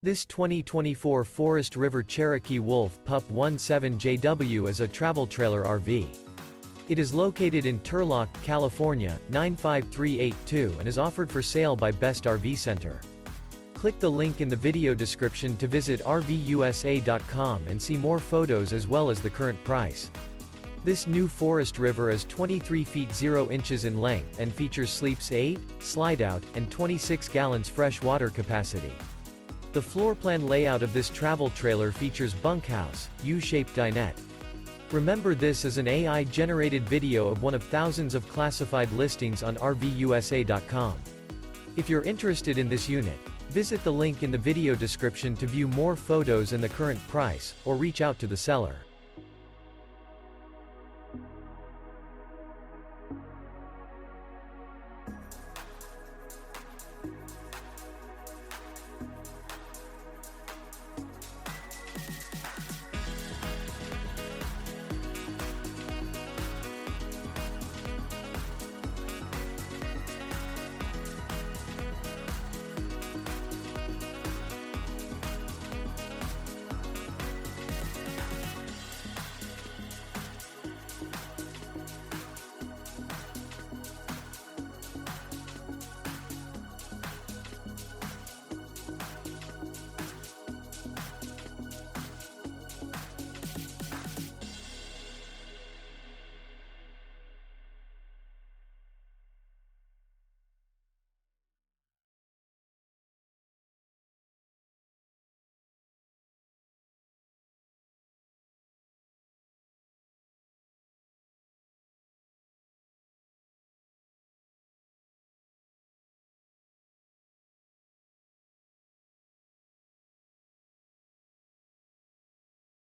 This 2024 Forest River Cherokee Wolf Pup 17JW is a travel trailer RV. It is located in Turlock, California, 95382 and is offered for sale by Best RV Center. Click the link in the video description to visit RVUSA.com and see more photos as well as the current price. This new Forest River is 23 feet 0 inches in length and features sleeps 8, Slideout, and 26 gallons fresh water capacity. The floor plan layout of this travel trailer features bunkhouse, U-shaped dinette. Remember, this is an AI-generated video of one of thousands of classified listings on RVUSA.com. If you're interested in this unit, visit the link in the video description to view more photos and the current price, or reach out to the seller.